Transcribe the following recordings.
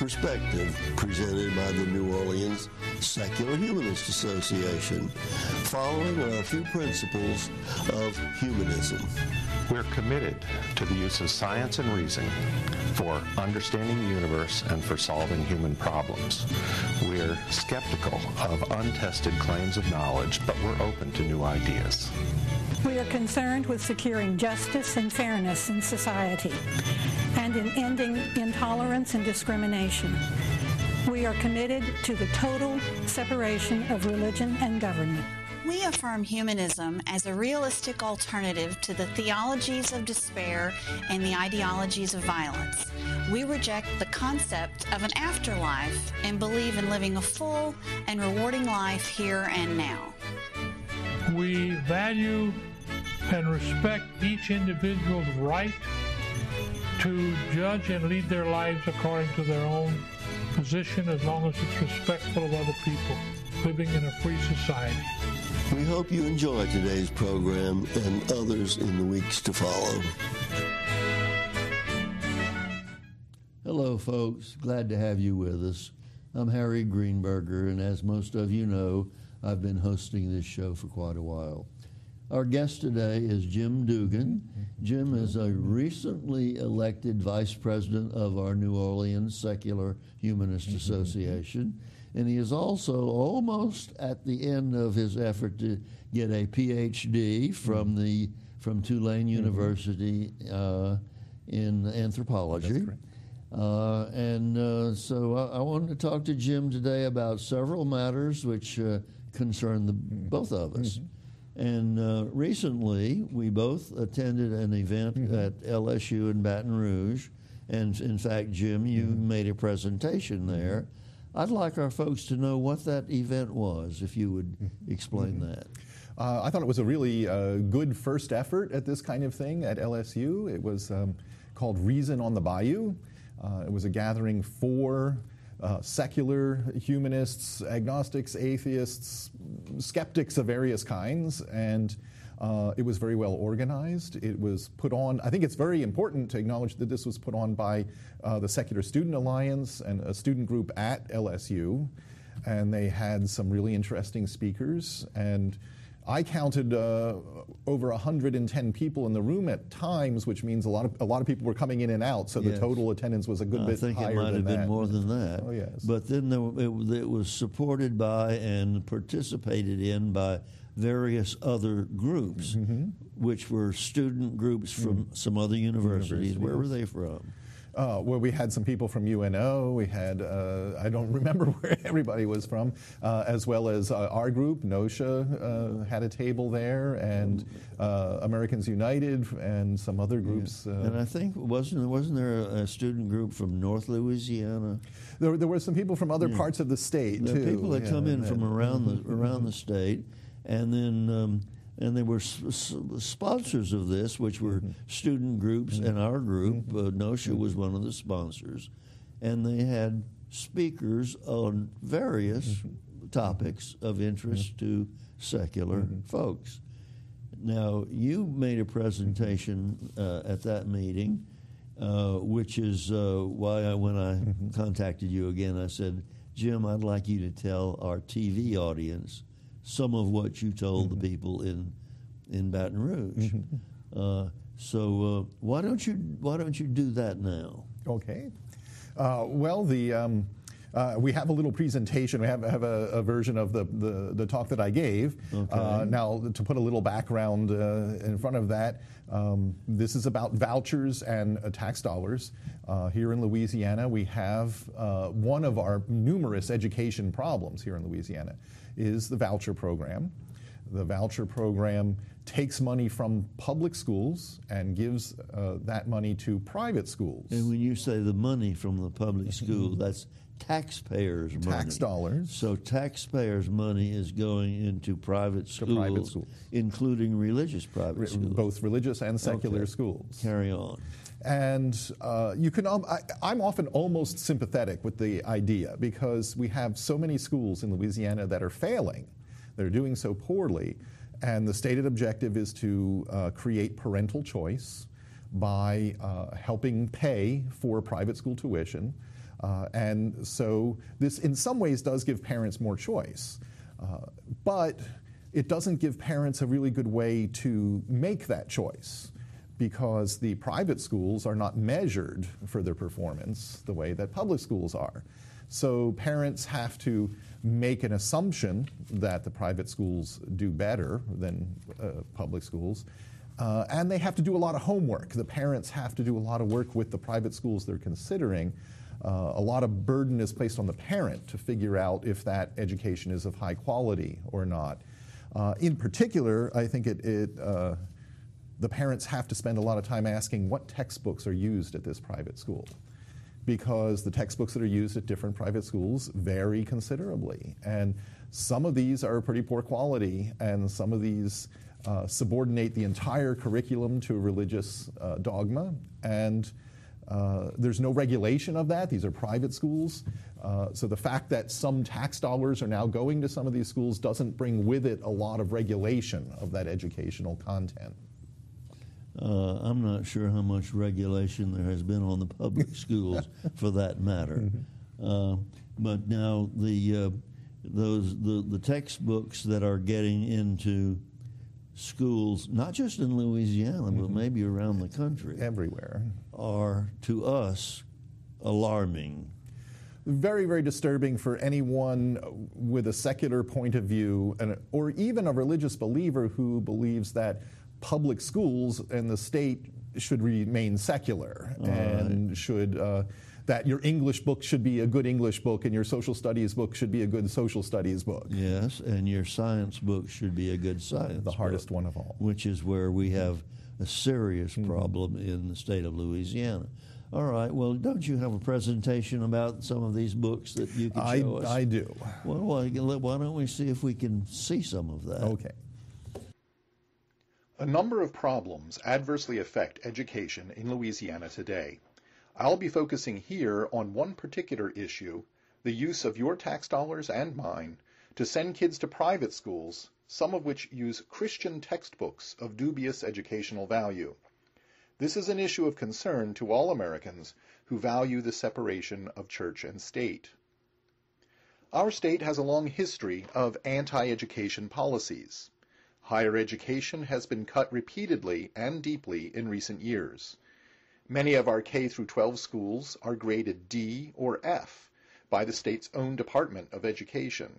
perspective presented by the New Orleans Secular Humanist Association, following a few principles of humanism. We're committed to the use of science and reason for understanding the universe and for solving human problems. We're skeptical of untested claims of knowledge, but we're open to new ideas. We are concerned with securing justice and fairness in society and in ending intolerance and discrimination. We are committed to the total separation of religion and government. We affirm humanism as a realistic alternative to the theologies of despair and the ideologies of violence. We reject the concept of an afterlife and believe in living a full and rewarding life here and now. We value and respect each individual's right to judge and lead their lives according to their own position, as long as it's respectful of other people living in a free society. We hope you enjoy today's program and others in the weeks to follow. Hello, folks. Glad to have you with us. I'm Harry Greenberger, and as most of you know, I've been hosting this show for quite a while. Our guest today is Jim Dugan. Jim is a recently elected vice president of our New Orleans Secular Humanist Association, and he is also almost at the end of his effort to get a PhD from Tulane University in anthropology. That's correct. So I wanted to talk to Jim today about several matters which concern both of us. And recently, we both attended an event at LSU in Baton Rouge. And in fact, Jim, you made a presentation there. I'd like our folks to know what that event was, if you would explain that. I thought it was a really good first effort at this kind of thing at LSU. It was called Reason on the Bayou. It was a gathering for secular humanists, agnostics, atheists, skeptics of various kinds, and it was very well organized. It was put on, I think it's very important to acknowledge that this was put on by the Secular Student Alliance and a student group at LSU, and they had some really interesting speakers, and I counted over 110 people in the room at times, which means a lot of people were coming in and out. So the total attendance was a good bit higher than that. I think it might have been more than that. Oh yes. But then it was supported by and participated in by various other groups, which were student groups from some other universities. Where were they from? Well, we had some people from UNO. We had, I don't remember where everybody was from, as well as our group, NOSHA, had a table there, and Americans United, and some other groups. And I think, wasn't there a student group from North Louisiana? There were some people from other parts of the state, too. People that come in from around the state, and then... and they were sponsors of this, which were student groups, and our group, NOSHA, was one of the sponsors. And they had speakers on various topics of interest to secular folks. Now, you made a presentation at that meeting, which is why when I contacted you again, I said, Jim, I'd like you to tell our TV audience some of what you told the people in Baton Rouge. So why don't you do that now? Okay. Well, we have a little presentation. We have a version of the talk that I gave. Okay. Now, to put a little background in front of that, this is about vouchers and tax dollars. Here in Louisiana, we have one of our numerous education problems here in Louisiana is the voucher program. The voucher program takes money from public schools and gives that money to private schools. And when you say the money from the public school, that's taxpayers' money. Tax dollars. So taxpayers' money is going into private schools, including religious private schools. Both religious and secular schools. Carry on. And you can. I'm often almost sympathetic with the idea because we have so many schools in Louisiana that are failing. They're doing so poorly, and the stated objective is to create parental choice by helping pay for private school tuition. And so this in some ways does give parents more choice. But it doesn't give parents a really good way to make that choice, because the private schools are not measured for their performance the way that public schools are. So parents have to make an assumption that the private schools do better than public schools, and they have to do a lot of homework. The parents have to do a lot of work with the private schools they're considering. A lot of burden is placed on the parent to figure out if that education is of high quality or not. In particular, I think the parents have to spend a lot of time asking what textbooks are used at this private school, because the textbooks that are used at different private schools vary considerably. And some of these are pretty poor quality, and some of these subordinate the entire curriculum to a religious dogma. And there's no regulation of that. These are private schools. So the fact that some tax dollars are now going to some of these schools doesn't bring with it a lot of regulation of that educational content. I'm not sure how much regulation there has been on the public schools for that matter. But now the textbooks that are getting into schools, not just in Louisiana, but maybe around the country, everywhere, are to us alarming. Very, very disturbing for anyone with a secular point of view, or even a religious believer who believes that public schools and the state should remain secular, and should that your English book should be a good English book and your social studies book should be a good social studies book. Yes, and your science book should be a good science book. The hardest one of all. Which is where we have a serious problem in the state of Louisiana. All right, well, don't you have a presentation about some of these books that you can show us? I do. Well, why don't we see if we can see some of that? Okay. A number of problems adversely affect education in Louisiana today. I'll be focusing here on one particular issue, the use of your tax dollars and mine to send kids to private schools, some of which use Christian textbooks of dubious educational value. This is an issue of concern to all Americans who value the separation of church and state. Our state has a long history of anti-education policies. Higher education has been cut repeatedly and deeply in recent years. Many of our K-12 schools are graded D or F by the state's own Department of Education.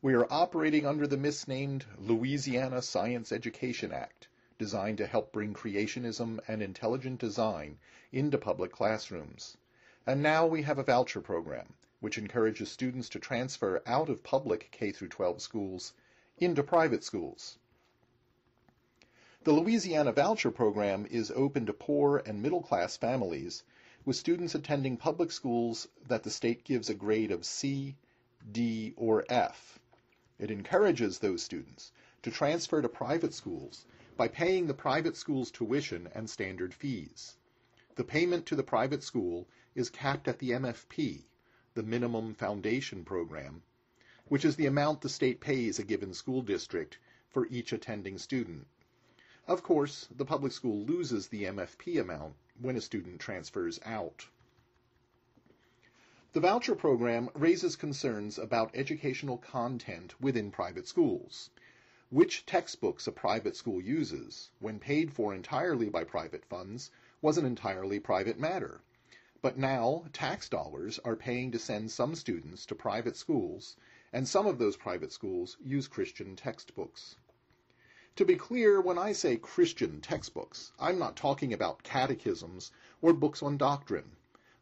We are operating under the misnamed Louisiana Science Education Act, designed to help bring creationism and intelligent design into public classrooms. And now we have a voucher program, which encourages students to transfer out of public K-12 schools into private schools. The Louisiana voucher program is open to poor and middle-class families with students attending public schools that the state gives a grade of C, D, or F. It encourages those students to transfer to private schools by paying the private school's tuition and standard fees. The payment to the private school is capped at the MFP, the Minimum Foundation Program, which is the amount the state pays a given school district for each attending student. Of course, the public school loses the MFP amount when a student transfers out. The voucher program raises concerns about educational content within private schools. Which textbooks a private school uses, when paid for entirely by private funds, was an entirely private matter. But now, tax dollars are paying to send some students to private schools, and some of those private schools use Christian textbooks. To be clear, when I say Christian textbooks, I'm not talking about catechisms or books on doctrine.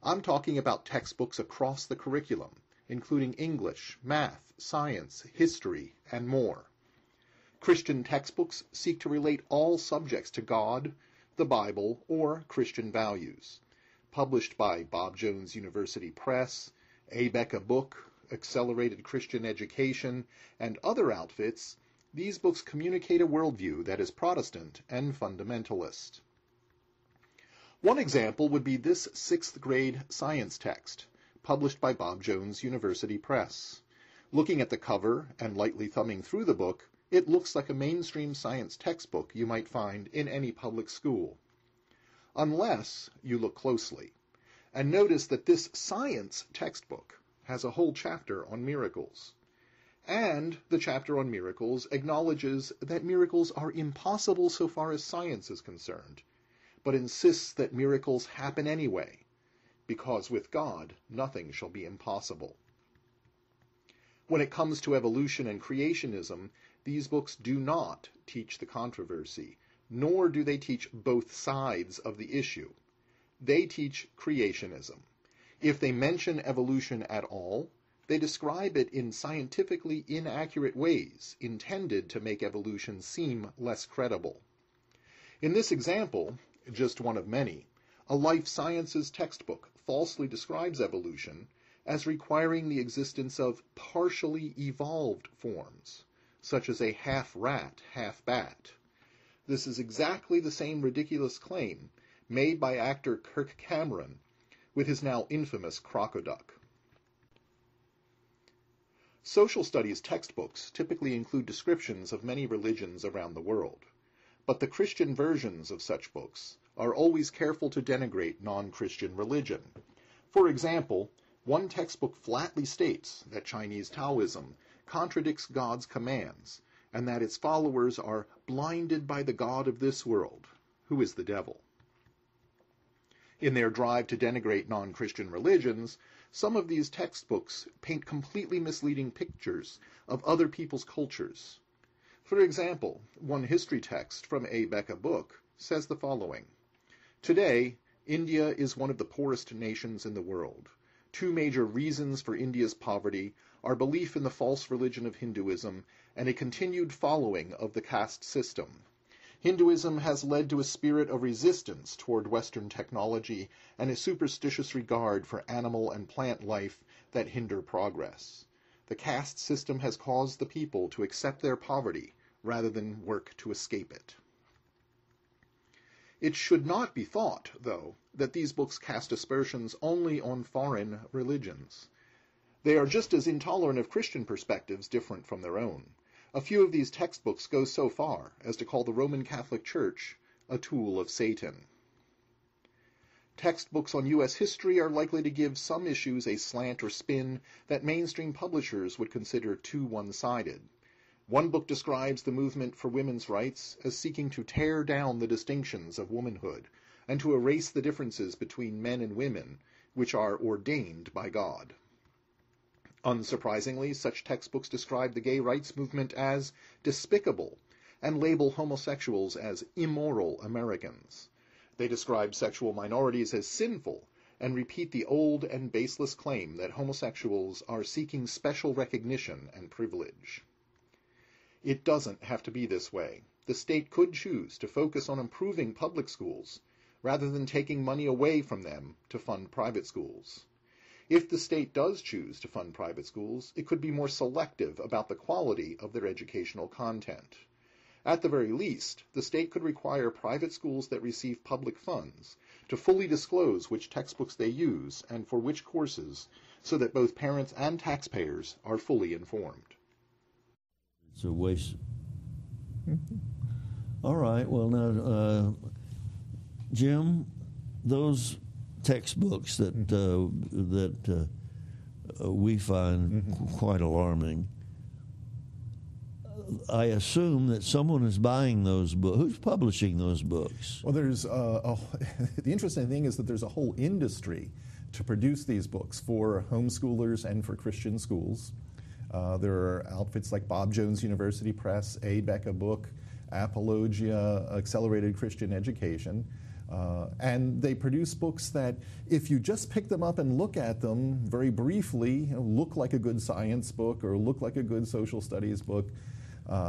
I'm talking about textbooks across the curriculum, including English, math, science, history, and more. Christian textbooks seek to relate all subjects to God, the Bible, or Christian values. Published by Bob Jones University Press, Abeka Book, Accelerated Christian Education, and other outfits, these books communicate a worldview that is Protestant and fundamentalist. One example would be this 6th grade science text, published by Bob Jones University Press. Looking at the cover and lightly thumbing through the book, it looks like a mainstream science textbook you might find in any public school. Unless you look closely. And notice that this science textbook has a whole chapter on miracles. And the chapter on miracles acknowledges that miracles are impossible so far as science is concerned, but insists that miracles happen anyway, because with God nothing shall be impossible. When it comes to evolution and creationism, these books do not teach the controversy, nor do they teach both sides of the issue. They teach creationism. If they mention evolution at all, they describe it in scientifically inaccurate ways, intended to make evolution seem less credible. In this example, just one of many, a life sciences textbook falsely describes evolution as requiring the existence of partially evolved forms, such as a half-rat, half-bat. This is exactly the same ridiculous claim made by actor Kirk Cameron with his now infamous Crocoduck. Social studies textbooks typically include descriptions of many religions around the world, but the Christian versions of such books are always careful to denigrate non-Christian religion. For example, one textbook flatly states that Chinese Taoism contradicts God's commands, and that its followers are blinded by the God of this world, who is the devil. In their drive to denigrate non-Christian religions, some of these textbooks paint completely misleading pictures of other people's cultures. For example, one history text from a Becca book says the following: "Today, India is one of the poorest nations in the world. Two major reasons for India's poverty are belief in the false religion of Hinduism and a continued following of the caste system. Hinduism has led to a spirit of resistance toward Western technology and a superstitious regard for animal and plant life that hinder progress. The caste system has caused the people to accept their poverty rather than work to escape it." It should not be thought, though, that these books cast aspersions only on foreign religions. They are just as intolerant of Christian perspectives different from their own. A few of these textbooks go so far as to call the Roman Catholic Church a tool of Satan. Textbooks on U.S. history are likely to give some issues a slant or spin that mainstream publishers would consider too one-sided. One book describes the movement for women's rights as seeking to tear down the distinctions of womanhood and to erase the differences between men and women, which are ordained by God. Unsurprisingly, such textbooks describe the gay rights movement as despicable and label homosexuals as immoral Americans. They describe sexual minorities as sinful and repeat the old and baseless claim that homosexuals are seeking special recognition and privilege. It doesn't have to be this way. The state could choose to focus on improving public schools rather than taking money away from them to fund private schools. If the state does choose to fund private schools, it could be more selective about the quality of their educational content. At the very least, the state could require private schools that receive public funds to fully disclose which textbooks they use and for which courses, so that both parents and taxpayers are fully informed. It's a waste. All right. Well, now, Jim, those textbooks that we find quite alarming, I assume that someone is buying those books. Who's publishing those books? Well, there's the interesting thing is that there's a whole industry to produce these books for homeschoolers and for Christian schools. There are outfits like Bob Jones University Press, A. Becca Book, Apologia, Accelerated Christian Education. And they produce books that, if you just pick them up and look at them very briefly, look like a good science book or look like a good social studies book.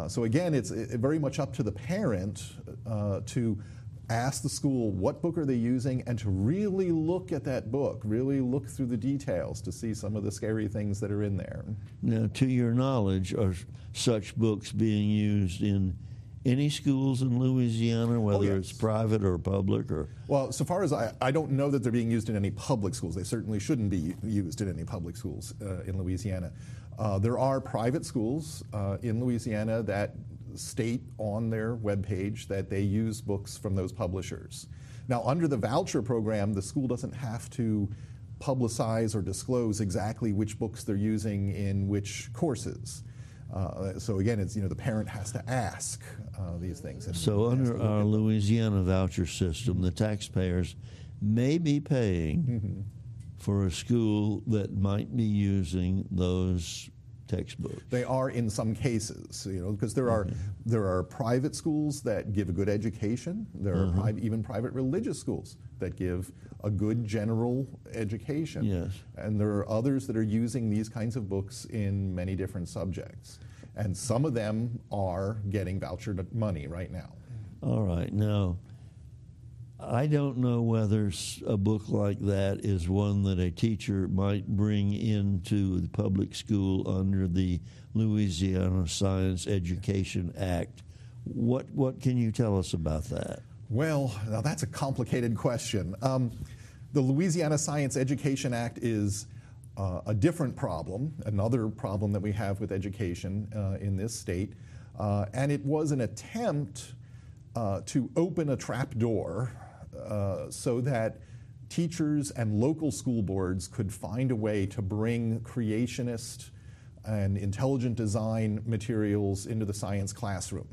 So again, it's very much up to the parent to ask the school what book are they using and to really look at that book, really look through the details to see some of the scary things that are in there. Now, to your knowledge, are such books being used in any schools in Louisiana, whether it's private or public? Or well, so far as I don't know that they're being used in any public schools. They certainly shouldn't be used in any public schools in Louisiana. There are private schools in Louisiana that state on their webpage that they use books from those publishers. Now, under the voucher program, the school doesn't have to publicize or disclose exactly which books they're using in which courses. So again, it's, the parent has to ask these things. So under our Louisiana voucher system, the taxpayers may be paying for a school that might be using those textbooks. They are in some cases, because there are private schools that give a good education. There are even private religious schools that give a good general education. Yes. And there are others that are using these kinds of books in many different subjects. And some of them are getting voucher money right now. All right. Now, I don't know whether a book like that is one that a teacher might bring into the public school under the Louisiana Science Education Act. What can you tell us about that? Well, now that's a complicated question. The Louisiana Science Education Act is a different problem, another problem that we have with education in this state, and it was an attempt to open a trap door so that teachers and local school boards could find a way to bring creationist and intelligent design materials into the science classroom.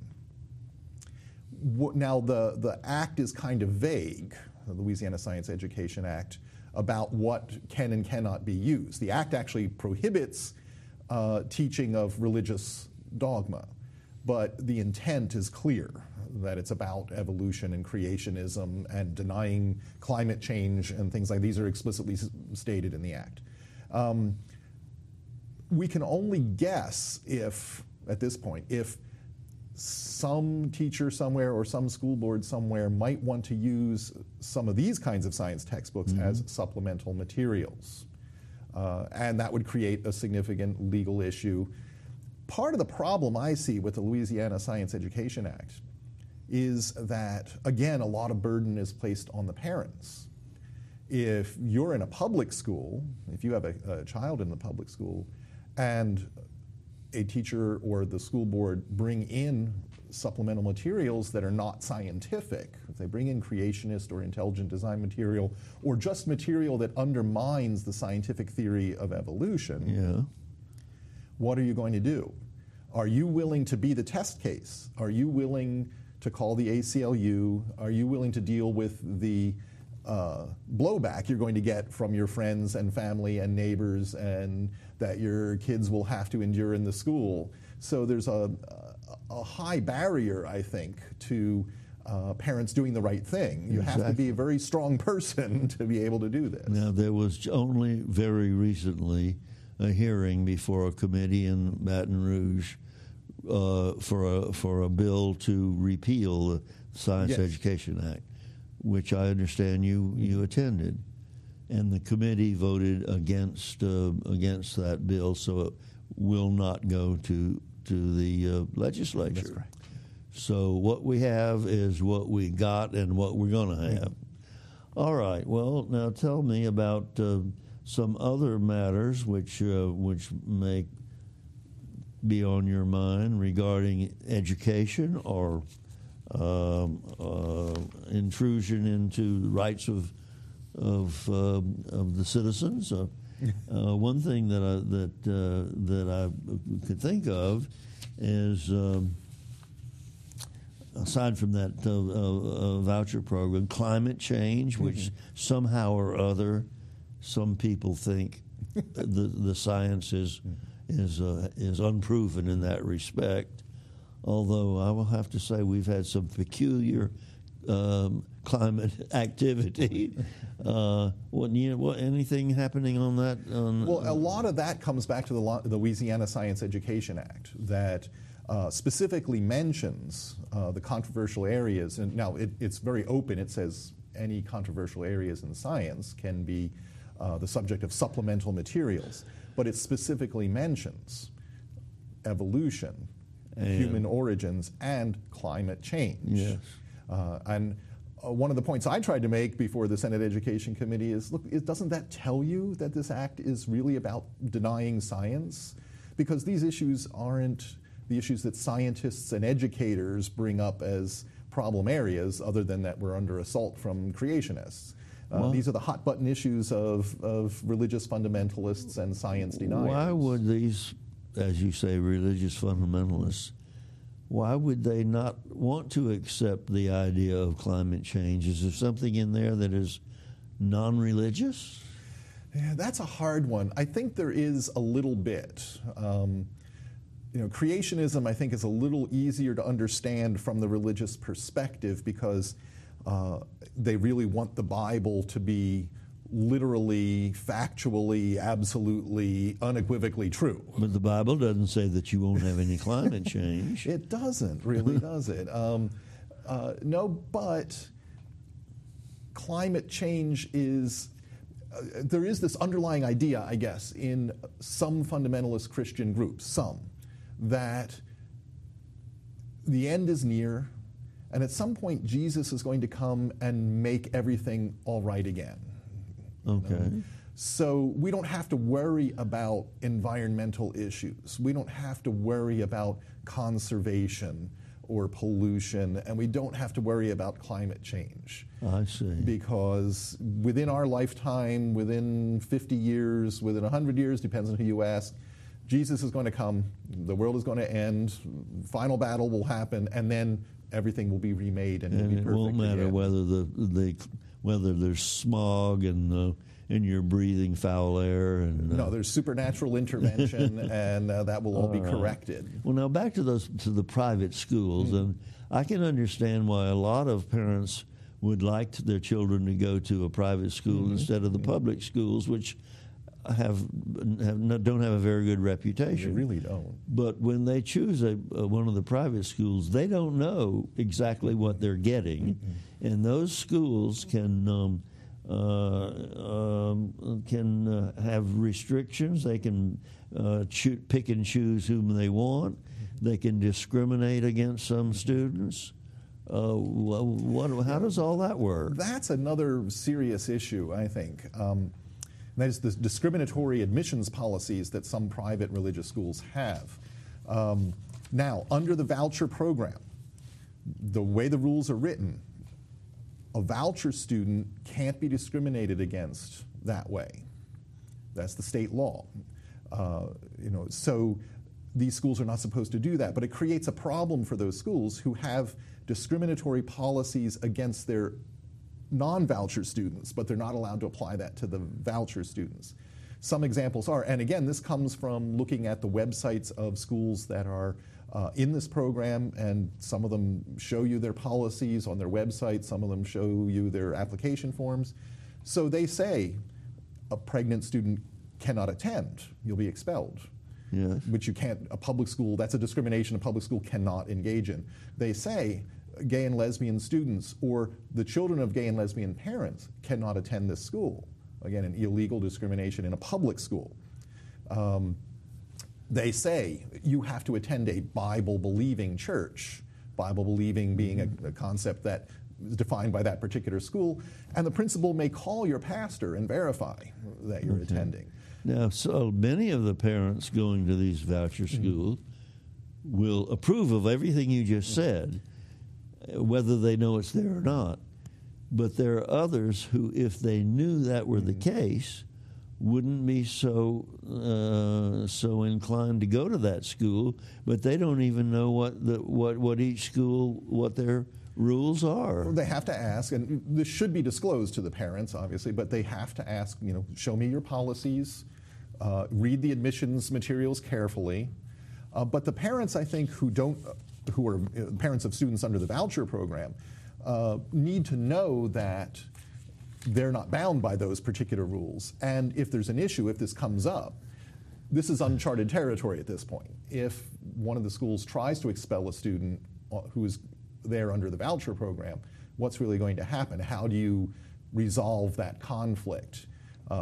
Now, the act is kind of vague, the Louisiana Science Education Act, about what can and cannot be used. The act actually prohibits teaching of religious dogma, but the intent is clear, that it's about evolution and creationism and denying climate change and things like these are explicitly stated in the act. We can only guess at this point, if some teacher somewhere or some school board somewhere might want to use some of these kinds of science textbooks as supplemental materials. And that would create a significant legal issue. Part of the problem I see with the Louisiana Science Education Act is that, again, a lot of burden is placed on the parents. If you're in a public school, if you have a child in the public school, and a teacher or the school board bring in supplemental materials that are not scientific, if they bring in creationist or intelligent design material, or just material that undermines the scientific theory of evolution, what are you going to do? Are you willing to be the test case? Are you willing to call the ACLU? Are you willing to deal with the blowback you're going to get from your friends and family and neighbors, and that your kids will have to endure in the school? So there's a high barrier, I think, to parents doing the right thing. You have to be a very strong person to be able to do this. Now, there was only very recently a hearing before a committee in Baton Rouge for a bill to repeal the Science Education Act, which I understand you attended, and the committee voted against that bill, so it will not go to the legislature. That's right. So what we have is what we got and what we're going to have. All right. Well, now tell me about some other matters which may be on your mind regarding education or intrusion into the rights of the citizens. One thing that I could think of is, aside from that voucher program, climate change, which somehow or other, some people think the science is unproven in that respect. Although I will have to say we've had some peculiar climate activity. Anything happening on that? Well, a lot of that comes back to the Louisiana Science Education Act that specifically mentions the controversial areas. And now it's very open. It says any controversial areas in science can be the subject of supplemental materials. But it specifically mentions evolution, human origins, and climate change. Yes. And one of the points I tried to make before the Senate Education Committee is, look, doesn't that tell you that this act is really about denying science? Because these issues aren't the issues that scientists and educators bring up as problem areas, other than that we're under assault from creationists. These are the hot button issues of religious fundamentalists and science deniers. Why would these, as you say, religious fundamentalists, why would they not want to accept the idea of climate change? Is there something in there that is non-religious? Yeah, that's a hard one. I think there is a little bit. Creationism, I think, is a little easier to understand from the religious perspective because they really want the Bible to be literally, factually, absolutely, unequivocally true. But the Bible doesn't say that you won't have any climate change. It doesn't, really, does it? No, but climate change is... there is this underlying idea, I guess, in some fundamentalist Christian groups, that the end is near, and at some point Jesus is going to come and make everything all right again. Okay. So we don't have to worry about environmental issues. We don't have to worry about conservation or pollution, and we don't have to worry about climate change. I see. Because within our lifetime, within 50 years, within 100 years, depends on who you ask, Jesus is going to come, the world is going to end, final battle will happen, and then everything will be remade and will be perfect. It won't matter again. whether whether there's smog and you're breathing foul air. No, there's supernatural intervention, and that will all be corrected. Well, now back to the private schools, and I can understand why a lot of parents would like their children to go to a private school instead of the public schools, which don't have a very good reputation. They really don't. But when they choose one of the private schools, they don't know exactly what they're getting, and those schools can have restrictions. They can pick and choose whom they want. They can discriminate against some students. How does all that work? That's another serious issue, I think. That is the discriminatory admissions policies that some private religious schools have. Now, under the voucher program, the way the rules are written, a voucher student can't be discriminated against that way. That's the state law. So these schools are not supposed to do that, but it creates a problem for those schools who have discriminatory policies against their non-voucher students, but they're not allowed to apply that to the voucher students. Some examples are, and again, this comes from looking at the websites of schools that are in this program, and some of them show you their policies on their website, some of them show you their application forms. So they say a pregnant student cannot attend, you'll be expelled. Yes. Which you can't, a public school, that's a discrimination a public school cannot engage in. They say gay and lesbian students or the children of gay and lesbian parents cannot attend this school. Again, an illegal discrimination in a public school. They say you have to attend a Bible-believing church, Bible-believing being a concept that is defined by that particular school, and the principal may call your pastor and verify that you're attending. Now, so many of the parents going to these voucher schools will approve of everything you just said, whether they know it's there or not. But there are others who, if they knew that were the case, wouldn't be so inclined to go to that school. But they don't even know what each school, what their rules are. Well, they have to ask, and this should be disclosed to the parents, obviously, but they have to ask, show me your policies, read the admissions materials carefully. But the parents, I think, who are parents of students under the voucher program, need to know that they're not bound by those particular rules. And if there's an issue, if this comes up, this is uncharted territory at this point. If one of the schools tries to expel a student who is there under the voucher program, what's really going to happen? How do you resolve that conflict?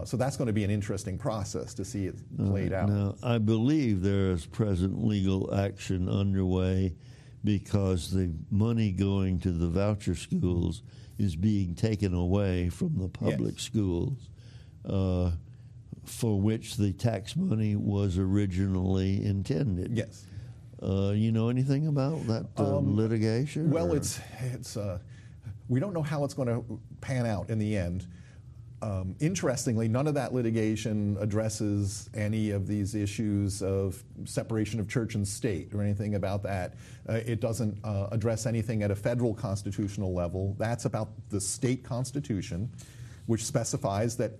So that's going to be an interesting process to see it played out. Now, I believe there is present legal action underway because the money going to the voucher schools is being taken away from the public schools, for which the tax money was originally intended. Yes. You know anything about that litigation? Well, it's we don't know how it's going to pan out in the end. Interestingly, none of that litigation addresses any of these issues of separation of church and state or anything about that. It doesn't address anything at a federal constitutional level. That's about the state constitution, which specifies that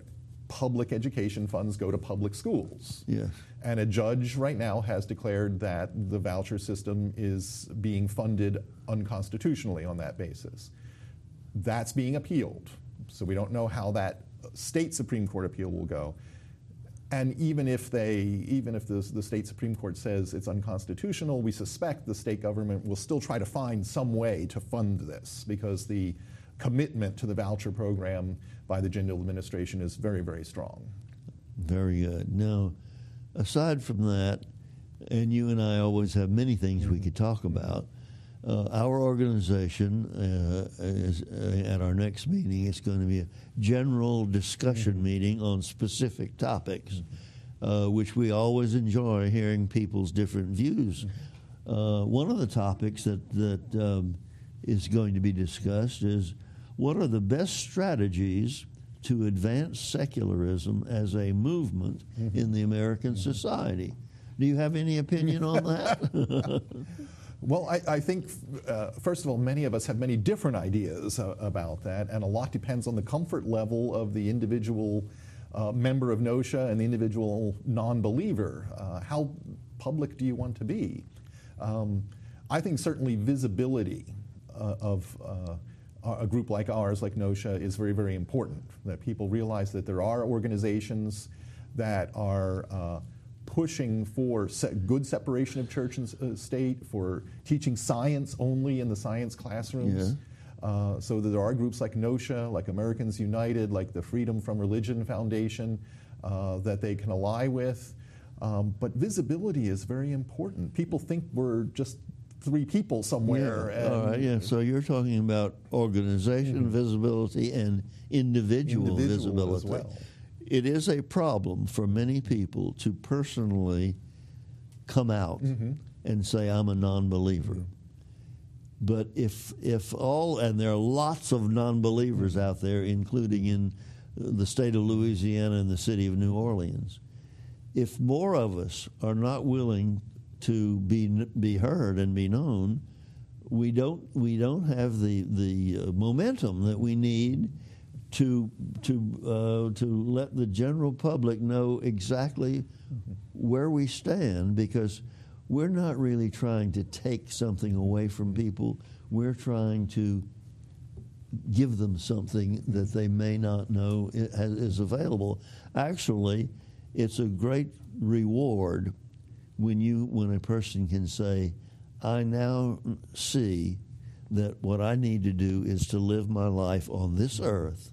public education funds go to public schools. Yes. And a judge right now has declared that the voucher system is being funded unconstitutionally on that basis. That's being appealed. So we don't know how that state Supreme Court appeal will go. And even if the state Supreme Court says it's unconstitutional, we suspect the state government will still try to find some way to fund this, because the commitment to the voucher program by the Jindal administration is very, very strong. Very good. Now, aside from that, and you and I always have many things we could talk about, our organization is, at our next meeting, it's going to be a general discussion meeting on specific topics, which we always enjoy hearing people's different views. One of the topics that is going to be discussed is what are the best strategies to advance secularism as a movement in the American society. Do you have any opinion on that? Well, I think, first of all, many of us have many different ideas about that, and a lot depends on the comfort level of the individual member of NOSHA and the individual non-believer. How public do you want to be? I think certainly visibility of a group like ours, like NOSHA, is very, very important, that people realize that there are organizations that are pushing for good separation of church and state, for teaching science only in the science classrooms. Yeah. So that there are groups like NOSHA, like Americans United, like the Freedom from Religion Foundation, that they can ally with. But visibility is very important. People think we're just three people somewhere. Yeah. All right, yeah. So you're talking about organization visibility and individual visibility. As well. It is a problem for many people to personally come out and say, I'm a non-believer. But if all, and there are lots of non-believers out there, including in the state of Louisiana and the city of New Orleans, if more of us are not willing to be heard and be known, we don't have the momentum that we need to let the general public know exactly where we stand, because we're not really trying to take something away from people. We're trying to give them something that they may not know is available. Actually, it's a great reward when a person can say, I now see that what I need to do is to live my life on this earth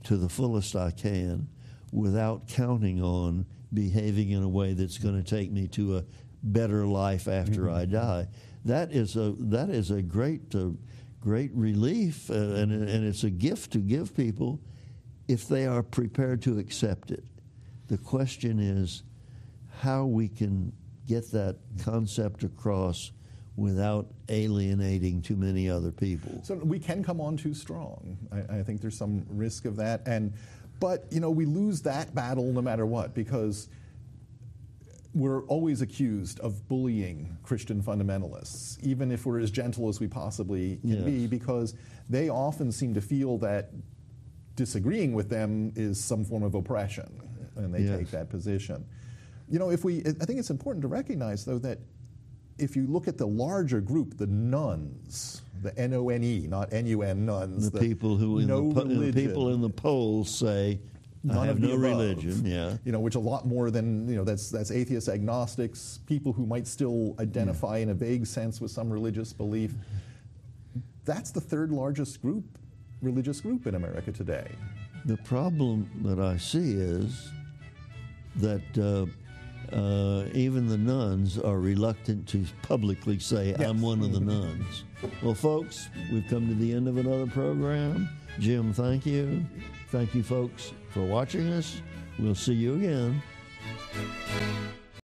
to the fullest I can without counting on behaving in a way that's going to take me to a better life after I die. That is a great relief, and it's a gift to give people if they are prepared to accept it. The question is how we can get that concept across without alienating too many other people. So we can come on too strong. I think there's some risk of that. But we lose that battle no matter what, because we're always accused of bullying Christian fundamentalists, even if we're as gentle as we possibly can be, because they often seem to feel that disagreeing with them is some form of oppression, and they take that position. I think it's important to recognize, though, that if you look at the larger group, the nuns, the N-O-N-E, not N-U-N, nuns, the people who the people in the polls say, I have no religion, which a lot more than, that's atheists, agnostics, people who might still identify in a vague sense with some religious belief. That's the third largest religious group in America today. The problem that I see is that even the nuns are reluctant to publicly say, I'm one of the nuns. Well, folks, we've come to the end of another program. Jim, thank you. Thank you, folks, for watching us. We'll see you again.